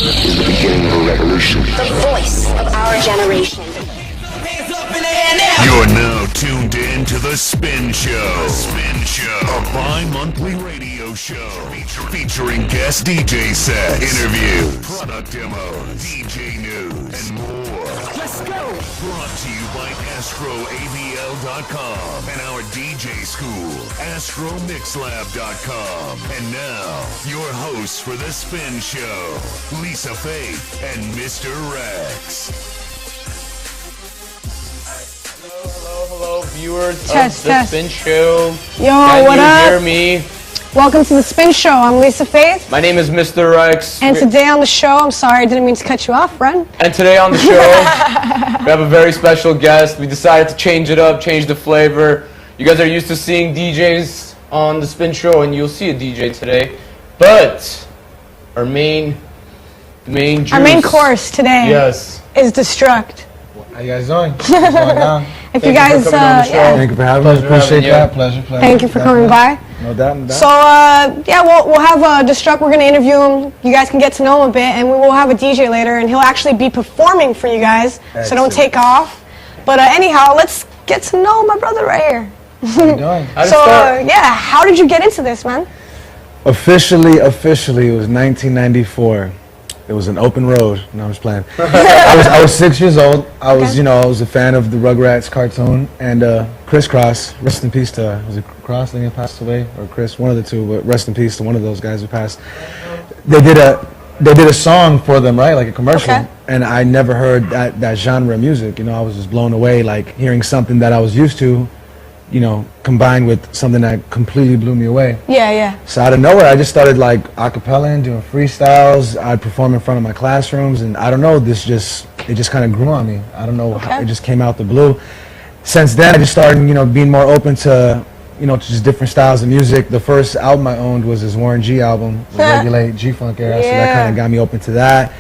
is the beginning of a revolution. The voice of our generation. You're now tuned in to The Spin Show. The Spin Show. A bi-monthly radio show featuring guest DJ sets, interviews, product demos, DJ news, and more. Let's go. Brought to you by AstroAVL.com and our DJ school, AstroMixLab.com. And now, your hosts for The Spin Show, Lisa Faith and Mr. Rex. Hello, viewers of Test. The Spin Show. Yo, Can what you up? hear me? Welcome to The Spin Show. I'm Lisa Faith. My name is Mr. Rex. And today on the show, I'm sorry, I didn't mean to cut you off, friend. And today on the show, we have a very special guest. We decided to change it up, change the flavor. You guys are used to seeing DJs on The Spin Show, and you'll see a DJ today. But our main juice. Our main course today Yes. is Destruct. How you guys doing? What's going on? If you guys, for coming on the show. Thank you for having us. Pleasure Appreciate having that. you. Pleasure. Thank you for coming by. No doubt, no doubt. So, yeah, we'll have Destruct. We're going to interview him. You guys can get to know him a bit, and we will have a DJ later, and he'll actually be performing for you guys, so don't take off. But anyhow, let's get to know my brother right here. How you doing? How'd it So, start? yeah, how did you get into this, man? Officially, it was 1994. It was an open road. No, I'm just playing. I was 6 years old. I was a fan of the Rugrats cartoon and Chris Cross. Rest in peace to was it Cross? I think he passed away, or Chris, one of the two. But rest in peace to one of those guys who passed. They did a song for them, right? Like a commercial. Okay. And I never heard that genre of music. You know, I was just blown away, like hearing something that I was used to, you know, combined with something that completely blew me away. Yeah. So out of nowhere, I just started like acapella, doing freestyles. I'd perform in front of my classrooms, and I don't know, it just kind of grew on me. I don't know, how, it just came out the blue. Since then, I just started, being more open to, to just different styles of music. The first album I owned was his Warren G album, the Regulate G-Funk era, so that kind of got me open to that.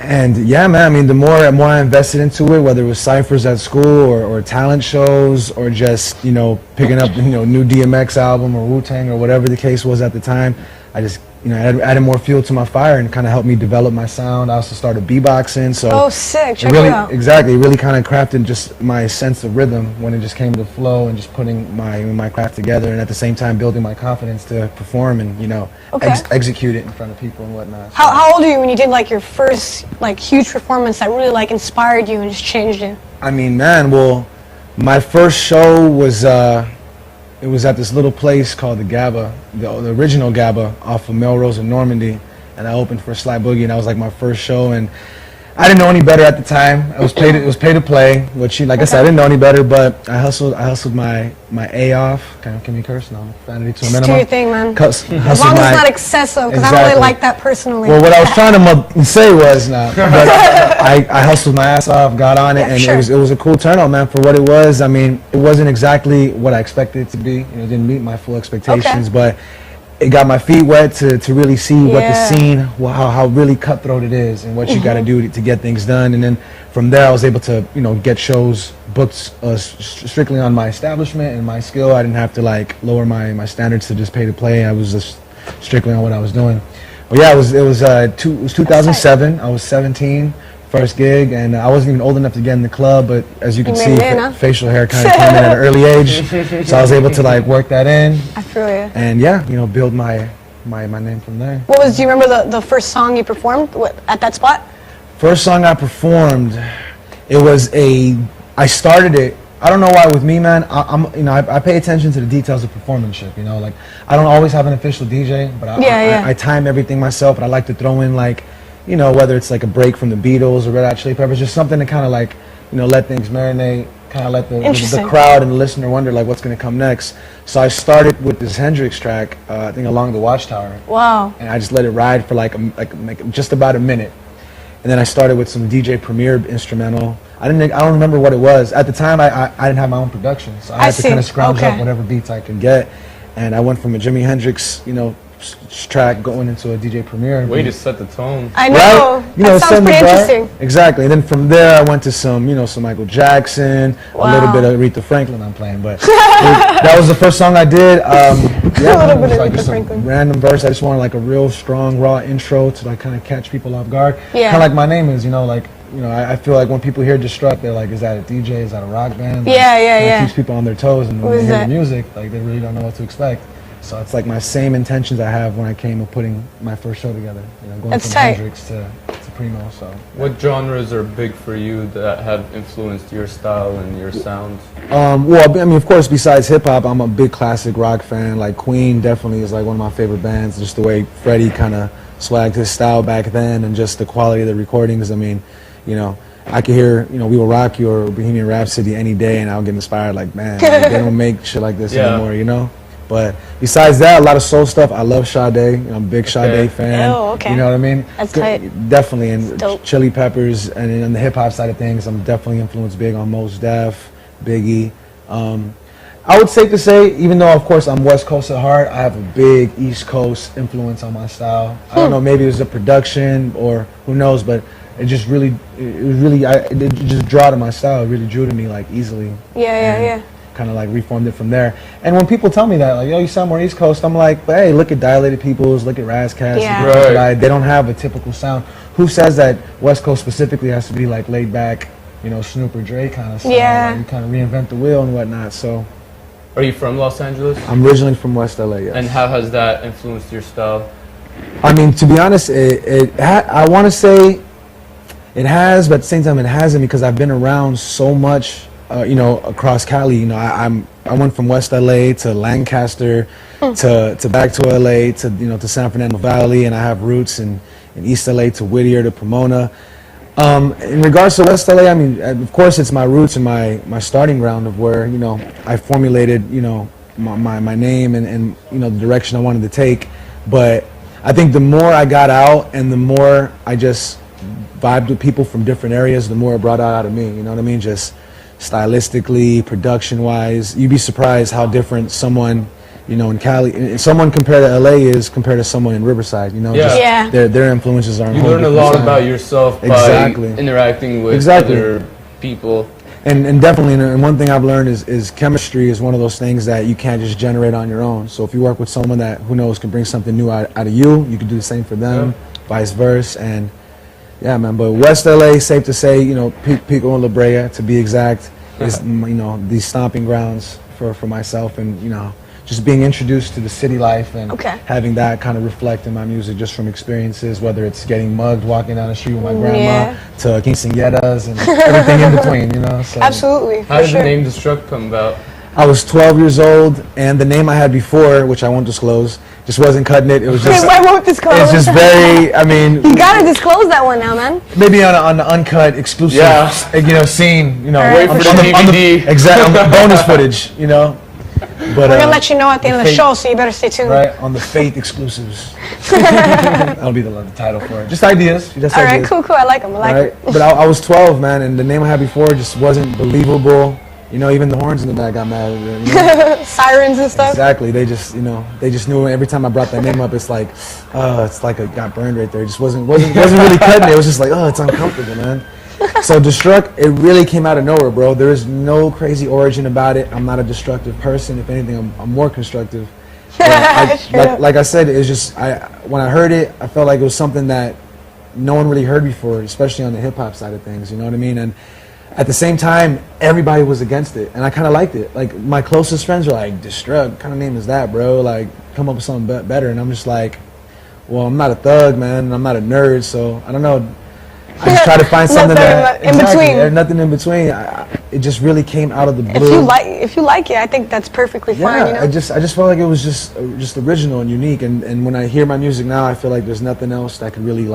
And yeah, man, I mean, the more I invested into it, whether it was ciphers at school or talent shows or just, picking up, new DMX album or Wu-Tang or whatever the case was at the time, I just, added more fuel to my fire and kind of helped me develop my sound. I also started beatboxing, so. Oh, sick. Check it it out. Exactly. It really kind of crafted just my sense of rhythm when it just came to flow and just putting my craft together and at the same time building my confidence to perform and, execute it in front of people and whatnot. So. How old are you when you did like your first like huge performance that really like inspired you and just changed you? I mean, man, well, my first show was it was at this little place called the Gabba, the original Gabba off of Melrose and Normandy, and I opened for Sly Boogie, and that was like my first show, and I didn't know any better at the time. It was pay to play, which, like I said, I didn't know any better, but I hustled my A off. Can we curse? No, profanity to a minimum. Do your thing, man. As long as it's not excessive, because I don't really like that personally. Well, what I was trying to say was, but I hustled my ass off, got on it, and it was a cool turn on, man, for what it was. I mean, it wasn't exactly what I expected it to be. It didn't meet my full expectations, but it got my feet wet to really see what the scene, how really cutthroat it is, and what you got to do to get things done. And then from there, I was able to, get shows booked strictly on my establishment and my skill. I didn't have to like lower my standards to just pay to play. I was just strictly on what I was doing. But yeah, it was 2007. I was 17. First gig, and I wasn't even old enough to get in the club, but as you can see, facial hair kind of came in at an early age, so I was able to like work that in. I feel you. And yeah, build my name from there. Do you remember the first song you performed at that spot? First song I performed, I started it. I don't know why with me, man. I pay attention to the details of performanship. Like I don't always have an official DJ, but I time everything myself, and I like to throw in like. Whether it's like a break from the Beatles or Red Hot Chili Peppers, just something to kind of like, let things marinate, kind of let the crowd and the listener wonder like what's going to come next. So I started with this Hendrix track, I think Along the Watchtower. Wow. And I just let it ride for like just about a minute. And then I started with some DJ Premier instrumental. I don't remember what it was. At the time, I didn't have my own production, so I had to kind of scrounge up whatever beats I could get. And I went from a Jimi Hendrix, track going into a DJ Premier. Way to set the tone. I know. Right? That sounds pretty interesting. Exactly. And then from there, I went to some, some Michael Jackson, a little bit of Aretha Franklin I'm playing, but that was the first song I did. Yeah, A little man, it bit was of just Aretha a Franklin. random verse. I just wanted like a real strong, raw intro to like kind of catch people off guard. Yeah. Kind of like my name is, I feel like when people hear Destruct, they're like, is that a DJ? Is that a rock band? Like, It keeps people on their toes, and when they hear the music, like they really don't know what to expect. So it's like my same intentions I have when I came of putting my first show together. Going That's from tight. Hendrix to Primo. So What genres are big for you that have influenced your style and your sounds? well, I mean, of course, besides hip hop, I'm a big classic rock fan. Like Queen definitely is like one of my favorite bands. Just the way Freddie kind of swagged his style back then, and just the quality of the recordings. I mean, I could hear, We Will Rock You or Bohemian Rhapsody any day, and I'll get inspired. Like, man, like, they don't make shit like this anymore, But besides that, a lot of soul stuff. I love Sade. I'm a big Sade fan. Oh, okay. You know what I mean? That's tight. Definitely. And dope. Chili Peppers, and on the hip hop side of things, I'm definitely influenced big on Mos Def, Biggie. I would say to say, even though of course I'm West Coast at heart, I have a big East Coast influence on my style. I don't know, maybe it was the production or who knows, but it just really, it just drew to my style. It really drew to me like easily. Yeah. Kind of like reformed it from there. And when people tell me that, like, yo, you sound more East Coast, I'm like, but hey, look at Dilated Peoples, look at Razzcast, Yeah. look at Right. Diet. They don't have a typical sound. Who says that West Coast specifically has to be like laid back, Snoop or Dre kind of sound? Yeah. Like, you kind of reinvent the wheel and whatnot. So Are you from Los Angeles? I'm originally from West LA. Yes. And how has that influenced your style? I mean, to be honest, I want to say it has, but at the same time, it hasn't, because I've been around so much. Across Cali, I went from West LA to Lancaster, to back to LA, to San Fernando Valley, and I have roots in East LA to Whittier to Pomona. In regards to West LA, I mean, of course, it's my roots and my starting ground of where I formulated my name and the direction I wanted to take. But I think the more I got out and the more I just vibed with people from different areas, the more it brought out of me. You know what I mean? Just stylistically, production-wise, you'd be surprised how different someone, in Cali, someone compared to LA is compared to someone in Riverside. Yeah. Their influences are. You learn a lot about yourself by interacting with other people. And definitely, and one thing I've learned is chemistry is one of those things that you can't just generate on your own. So if you work with someone that, who knows, can bring something new out of you, you can do the same for them, vice versa. And yeah, man, but West LA, safe to say, Pico and La Brea, to be exact, is, these stomping grounds for myself, and, just being introduced to the city life and having that kind of reflect in my music just from experiences, whether it's getting mugged walking down the street with my grandma to quinceañeras and everything in between, So Absolutely. How did the name Destruct come about? I was 12 years old, and the name I had before, which I won't disclose, just wasn't cutting it. It was just. Why won't disclose? It's just very. I mean. You gotta disclose that one now, man. Maybe on the uncut, exclusive, scene. Wait for the DVD. Exactly, on the bonus footage. But We're gonna let you know at the end of the show, so you better stay tuned. Right, on the Faith exclusives. That'll be the title for it. Just ideas. All right, cool. I like them. I like them. But I was 12, man, and the name I had before just wasn't believable. Even the horns in the back got mad at it. Sirens and stuff. Exactly. They just knew every time I brought that name up, it's like it got burned right there. It just wasn't really cutting it. It was just like, it's uncomfortable, man. So Destruct, it really came out of nowhere, bro. There is no crazy origin about it. I'm not a destructive person. If anything, I'm more constructive. Like I said, it's just when I heard it, I felt like it was something that no one really heard before, especially on the hip hop side of things. You know what I mean? And at the same time, everybody was against it, and I kind of liked it. Like, my closest friends were like, Destruct, what kind of name is that, bro? Like, come up with something better. And I'm just like, well, I'm not a thug, man, and I'm not a nerd, so I don't know. I just try to find something that in between. There's nothing in between. It just really came out of the blue. If you like it, I think that's perfectly fine. I just felt like it was just original and unique. And when I hear my music now, I feel like there's nothing else that could really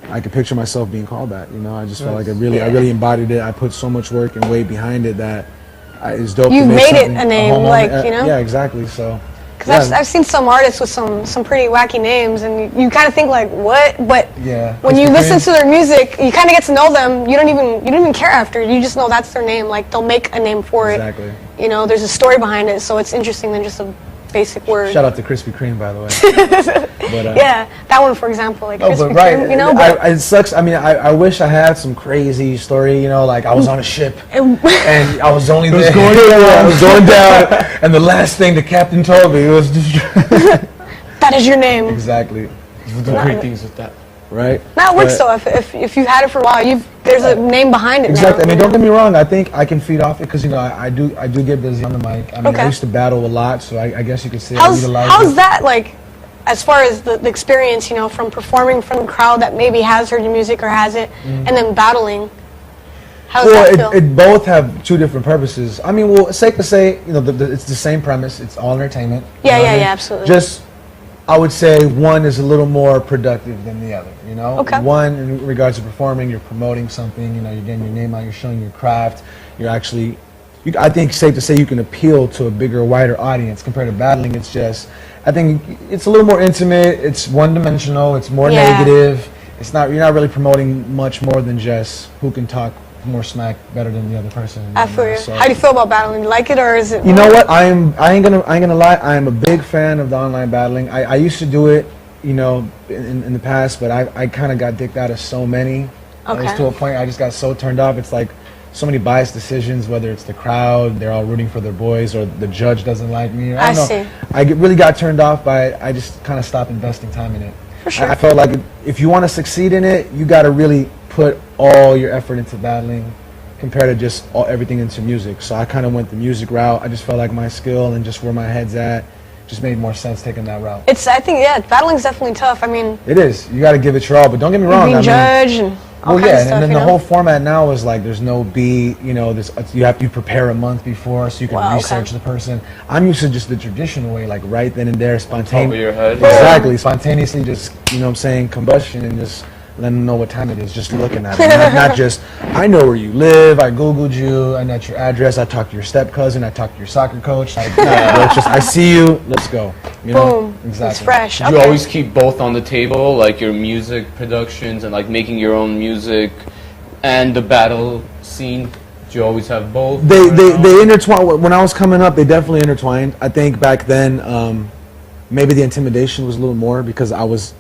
I could picture myself being called that. I just felt like I really embodied it. I put so much work and weight behind it that it's dope. You to make made it something, a name, Yeah, exactly. So. Because I've seen some artists with some pretty wacky names, and you kind of think like, what? But when you listen to their music, you kind of get to know them. You don't even care after. You just know that's their name. Like, they'll make a name for it. Exactly. There's a story behind it, so it's interesting than just a basic word. Shout out to Krispy Kreme, by the way. But, yeah, that one, for example, like no, Krispy but right, Kreme, you know. But it sucks. I mean, I wish I had some crazy story, you know, like I was on a ship and I was only there. I was going down, and the last thing the captain told me was that is your name. exactly. We'll do great things with that. Right. That works though. If you had it for a while, there's a name behind it. Exactly. Now, I mean, don't get me wrong. I think I can feed off it because, you know, I do get busy on the mic. I mean, I used to battle a lot, so I guess you could say I utilize how's it. that like, as far as the experience, you know, from performing from a crowd that maybe has heard your music or hasn't, and then battling? How does that feel? It both have two different purposes. I mean, well, it's safe to say, you know, it's the same premise. It's all entertainment. Yeah, you know yeah, what I mean? absolutely. Just, I would say one is a little more productive than the other, you know? Okay. One, in regards to performing, you're promoting something, you know, you're getting your name out, you're showing your craft, you're actually, I think it's safe to say you can appeal to a bigger, wider audience. Compared to battling, it's just, I think it's a little more intimate, it's one-dimensional, it's more negative, it's not, you're not really promoting much more than just who can talk more smack better than the other person. I feel you. So, How do you feel about battling? You like it, or is it? you know what? I ain't gonna lie. I am a big fan of the online battling. I used to do it, you know, in the past, but I kind of got dicked out of so many. It was to a point I just got so turned off. It's like so many biased decisions. Whether it's the crowd, they're all rooting for their boys, or the judge doesn't like me. I don't know. I really got turned off by it. I just kind of stopped investing time in it. For sure. I felt like if you want to succeed in it, you got to really put all your effort into battling compared to just everything into music. So I kind of went the music route. I just felt like my skill and just where my head's at just made more sense taking that route. I think, yeah, battling's definitely tough. I mean, it is. You got to give it your all, but don't get me wrong. Being judged and all kinds of stuff, and then you the know? whole format now is like there's no beat. You know, you prepare a month before so you can research the person. I'm used to just the traditional way, like right then and there, spontaneous. Top of your head. Exactly, spontaneously, just you know what I'm saying, combustion and just. Let them know what time it is, just looking at it. Not just, I know where you live, I Googled you, I know your address, I talked to your step cousin, I talked to your soccer coach. It's just, I see you, let's go. You know? Boom. Exactly. It's fresh. You always keep both on the table, like your music productions and like making your own music and the battle scene. Do you always have both? They intertwine. When I was coming up, they definitely intertwined. I think back then, maybe the intimidation was a little more because I was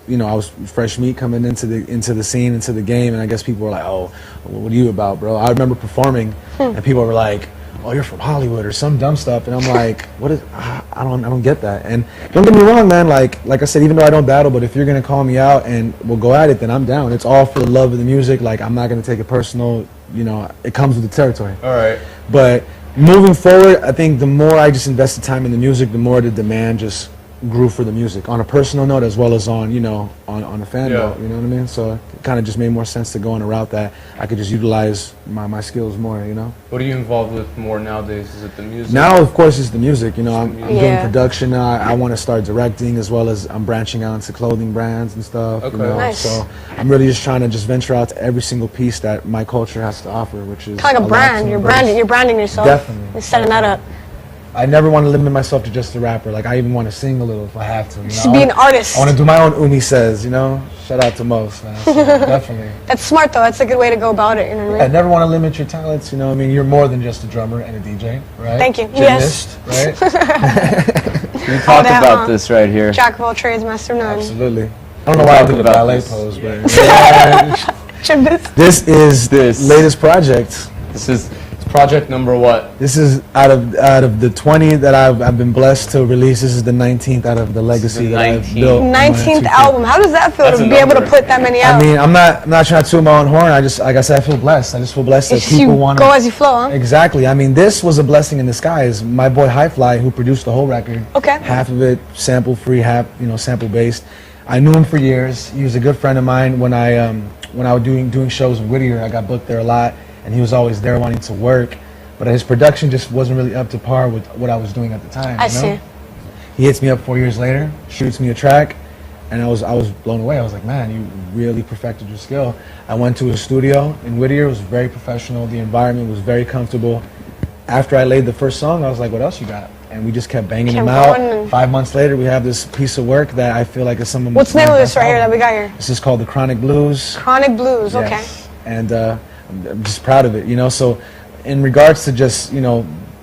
fresh meat coming into the scene, into the game, and I guess people were like, "Oh, what are you about, bro?" I remember performing, and people were like, "Oh, you're from Hollywood" or some dumb stuff, and I'm like, "What is? I don't get that." And don't get me wrong, man. Like I said, even though I don't battle, but if you're gonna call me out and we'll go at it, then I'm down. It's all for the love of the music. Like I'm not gonna take it personal. You know, it comes with the territory. All right. But moving forward, I think the more I just invested time in the music, the more the demand just grew for the music on a personal note as well as on on a fan note, you know what I mean? So it kind of just made more sense to go on a route that I could just utilize my skills more, you know. What are you involved with more nowadays? Is it the music? Now, of course, it's the music. You know, I'm doing production now. I want to start directing as well as I'm branching out into clothing brands and stuff. Okay. You know? Nice. So I'm really just trying to just venture out to every single piece that my culture has to offer, which is kind of like a brand. You're branding yourself. Definitely. You're setting that up. I never want to limit myself to just a rapper. Like I even want to sing a little if I have to. You know? Just be an artist. I want to do my own Umi says. You know, shout out to Most, man. So, definitely. That's smart though. That's a good way to go about it. You know what I mean? I never want to limit your talents. You know, I mean, you're more than just a drummer and a DJ, right? Thank you. Gymnast, right? We talked about this right here. Jack of all trades, master of none. Absolutely. I don't know why I did the ballet pose, but Gymnast. this is latest project. This is project number what? This is out of the 20 that I've been blessed to release. This is the 19th out of the legacy that I've built. 19th album. How does that feel to be able to put that many out? I mean, I'm not trying to toot my own horn. I just, like I said, I feel blessed. I just feel blessed that people want to go as you flow, huh? Exactly. I mean, this was a blessing in disguise. My boy Highfly, who produced the whole record. Okay. Half of it sample free, half sample based. I knew him for years. He was a good friend of mine. When I was doing shows in Whittier, I got booked there a lot. And he was always there wanting to work, but his production just wasn't really up to par with what I was doing at the time. I see. He hits me up 4 years later, shoots me a track, and I was blown away. I was like, man, you really perfected your skill. I went to his studio in Whittier. It was very professional. The environment was very comfortable. After I laid the first song, I was like, what else you got? And we just kept banging them out. 5 months later, we have this piece of work that I feel like is some of What's the name of this right here that we got here? This is called The Chronic Blues. Chronic Blues, okay. And I'm just proud of it, So in regards to just,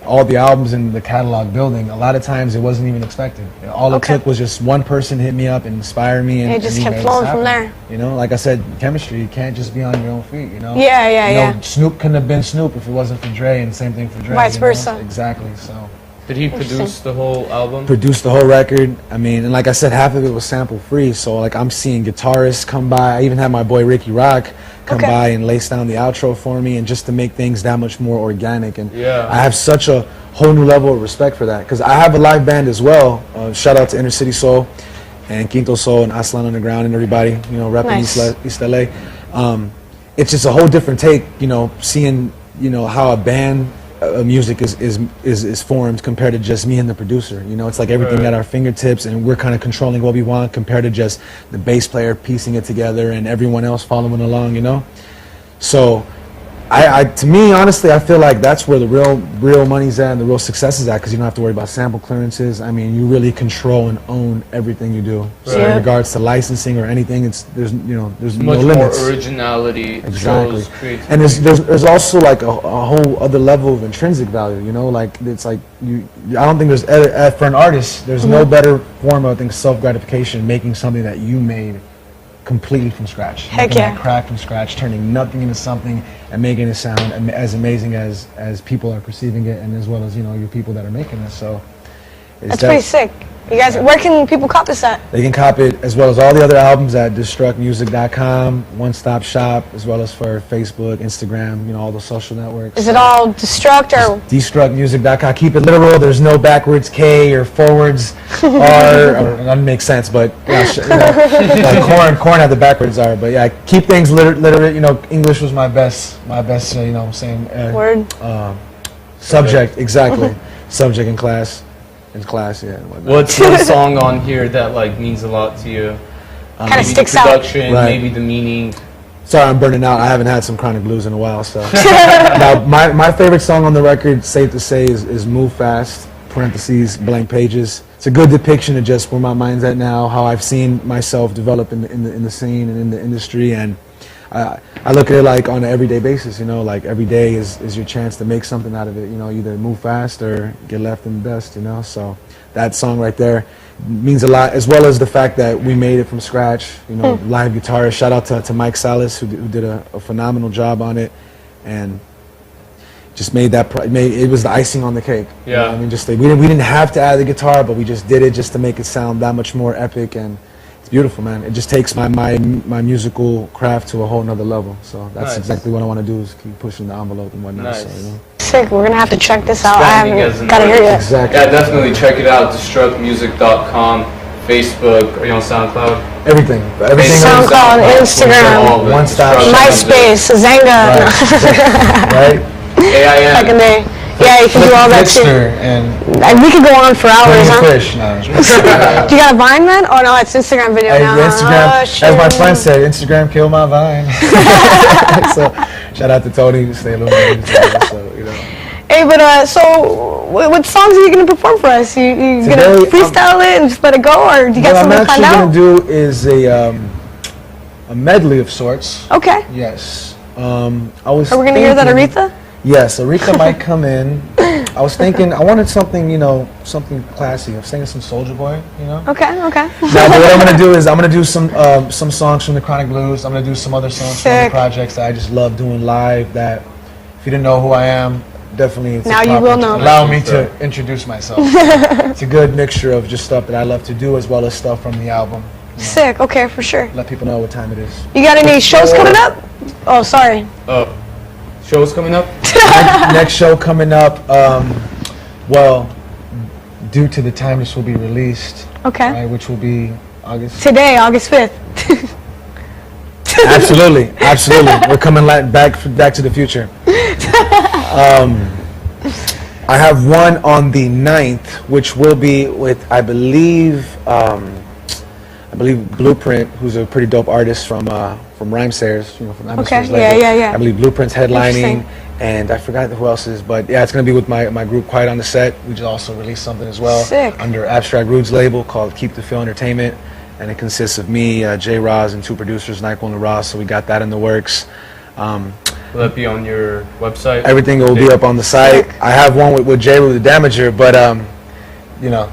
all the albums in the catalog building, a lot of times it wasn't even expected. All it took was just one person hit me up and inspire me, and it just and kept made flowing this from happen. there. You know, like I said, chemistry, you can't just be on your own feet, you know? Yeah. Snoop couldn't have been Snoop if it wasn't for Dre, and same thing for Dre. Vice you know? versa. Exactly, so. Did he produce the whole album? Produced the whole record. I mean, and like I said, half of it was sample free. So like I'm seeing guitarists come by. I even had my boy Ricky Rock come by and lace down the outro for me, and just to make things that much more organic. And I have such a whole new level of respect for that, because I have a live band as well. Shout out to Inner City Soul and Quinto Soul and Aslan Underground and everybody, you know, repping East LA. It's just a whole different take, you know, seeing, you know, how a band music is formed compared to just me and the producer. You know, it's like everything at our fingertips, and we're kind of controlling what we want compared to just the bass player piecing it together and everyone else following along, you know? So to me, honestly, I feel like that's where the real money's at and the real success is at, because you don't have to worry about sample clearances. I mean, you really control and own everything you do. So in regards to licensing or anything, there's no limits. More originality. Exactly. And there's also like a whole other level of intrinsic value. You know, like it's like I don't think there's for an artist, there's no better form of, I think, self-gratification, making something that you made completely from scratch. Heck yeah. That craft from scratch, turning nothing into something and making it sound as amazing as people are perceiving it, and as well as, you know, your people that are making it. So that's pretty sick. You guys, where can people cop this at? They can cop it, as well as all the other albums, at destructmusic.com, one-stop shop, as well as for Facebook, Instagram, you know, all the social networks. Is it all Destruct or? Destructmusic.com. Keep it literal. There's no backwards K or forwards R. That doesn't make sense, but Korn had the backwards R. But yeah, keep things literate. You know, English was my best. You know, saying word. Subject, exactly. Subject in class. Yeah. What's one song on here that like means a lot to you? Kind of sticks out. Production, Right. maybe the meaning. Sorry, I'm burning out. I haven't had some chronic blues in a while, so. Now, my favorite song on the record, safe to say, is "Move Fast." Parentheses, blank pages. It's a good depiction of just where my mind's at now, how I've seen myself develop in the scene and in the industry, and I look at it like on an everyday basis. You know, like every day is your chance to make something out of it. You know, either move fast or get left in the dust. You know, so that song right there means a lot, as well as the fact that we made it from scratch. You know, live guitarist. Shout out to Mike Salas, who did a phenomenal job on it, and just made that. It was the icing on the cake. Yeah. You know, I mean, just we didn't have to add the guitar, but we just did it just to make it sound that much more epic, and it's beautiful, man. It just takes my musical craft to a whole nother level. So that's exactly what I want to do, is keep pushing the envelope and whatnot. Nice. So, you know. Sick. We're gonna have to check this out. I haven't got to hear it. Exactly. Yeah, definitely check it out. Destructmusic.com, Facebook. Are you on SoundCloud? Everything. SoundCloud, Instagram, one stop. MySpace, Zanga. Right. AIM. Back in the day. Yeah, you can do all that too. And We could go on for hours, huh? fish. No, Do you got a Vine, man? Oh no, it's Instagram video now. Instagram, Oh, shit. as my friend said, Instagram kill my Vine. So shout out to Tony, stay illuminated. So, you know. Hey, but so what songs are you gonna perform for us? You gonna freestyle it and just let it go, or do you got something planned out? What I'm actually gonna do is a medley of sorts. Okay. Yes. Are we gonna hear that Aretha? Yes, Aretha might come in. I was thinking, I wanted something, you know, something classy. I was thinking some Soulja Boy, you know. Okay. Now, but what I'm gonna do is I'm gonna do some songs from the Chronic Blues. I'm gonna do some other songs from the projects that I just love doing live. That if you didn't know who I am, definitely it's now you will know. Allow me to introduce myself. It's a good mixture of just stuff that I love to do, as well as stuff from the album. You know, Sick. Okay, for sure. let people know what time it is. You got any shows coming up? Oh, sorry. Shows coming up? Next show coming up, well, due to the time this will be released, Okay. which will be August. Today, August 5th. Absolutely. We're coming back to the future. I have one on the 9th, which will be with, I believe Blueprint, who's a pretty dope artist from Rhymesayers, you know, from Atmosphere's label. Yeah. I believe Blueprint's headlining, and I forgot who else is, but yeah, it's gonna be with my group Quiet on the Set. We just also released something as well. Sick. Under Abstract Rude's label called Keep the Feel Entertainment, and it consists of me, Jay Roz, and two producers, Nyquil and Ross. So we got that in the works. Will that be on your website? Everything will be up on the site. I have one with Jay with the Damager, but you know,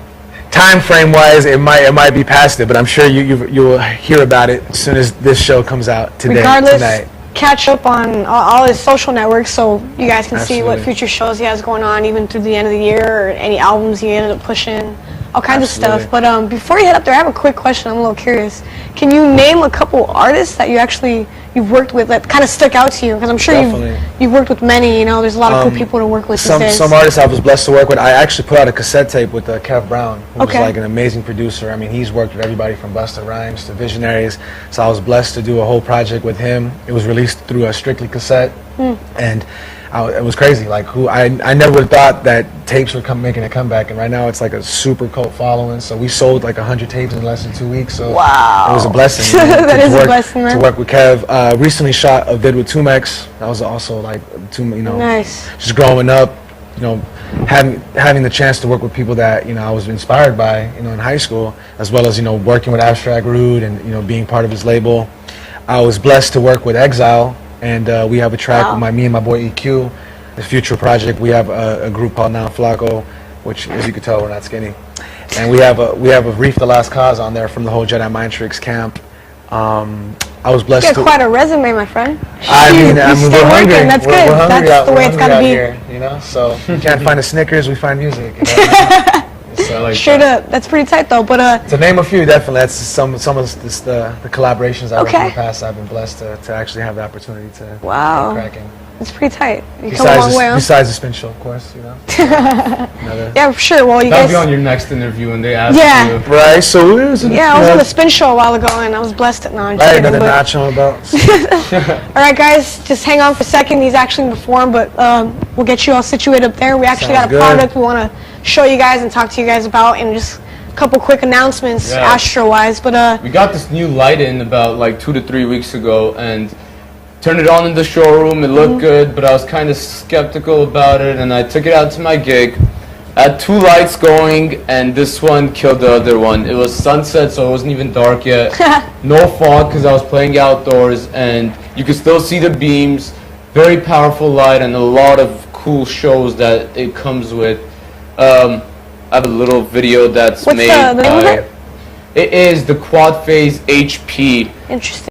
time frame wise, it might be past it. But I'm sure you will hear about it as soon as this show comes out tonight. Catch up on all his social networks so you guys can see what Absolutely. future shows he has going on, even through the end of the year, or any albums he ended up pushing, all kinds of stuff. But before you head up there, I have a quick question. I'm a little curious. Can you name a couple artists that you've worked with that kind of stuck out to you? Because I'm sure you've worked with many. You know, there's a lot of cool people to work with these days. Some artists I was blessed to work with. I actually put out a cassette tape with Kev Brown, who's like an amazing producer. I mean, he's worked with everybody from Busta Rhymes to Visionaries. So I was blessed to do a whole project with him. It was released through a Strictly cassette, and it was crazy. Like, I never would have thought that tapes were making a comeback, and right now it's like a super cult following. So we sold like 100 tapes in less than 2 weeks. So wow, it was a blessing. That is a blessing, man. To work with Kev. Recently shot a vid with Tumex. That was also like nice. Just growing up, you know, having the chance to work with people that I was inspired by, in high school, as well as working with AstroAVL and being part of his label. I was blessed to work with Exile. And we have a track with me and my boy EQ, the future project. We have a group called Now Flaco, which, as you can tell, we're not skinny. And we have a Reef the Last Cause on there from the whole Jedi Mind Tricks camp. I was blessed. You got quite a resume, my friend. I mean, we're hungry. That's good. That's the way it's gotta be. Here, so you can't find a Snickers, we find music. So like that's pretty tight though. But to name a few, definitely that's some of the collaborations I've done in the past. I've been blessed to actually have the opportunity to get cracking. It's pretty tight. You come a long way. Besides the spin show, of course, Yeah, sure. Well, you That'll guys. be on your next interview, and they ask you. Right. So I was on the spin show a while ago, and I was blessed at another notch on about. All right, guys, just hang on for a second. He's actually performed, but we'll get you all situated up there. We actually got a product we want to show you guys and talk to you guys about, and just a couple quick announcements, Astro-wise. But we got this new light in about like 2 to 3 weeks ago, and turned it on in the showroom. It looked good, but I was kind of skeptical about it, and I took it out to my gig. I had 2 lights going, and this one killed the other one. It was sunset, so it wasn't even dark yet. No fog because I was playing outdoors, and you could still see the beams. Very powerful light, and a lot of cool shows that it comes with. I have a little video that's made the name of it? It is the Quad Phase HP. Interesting.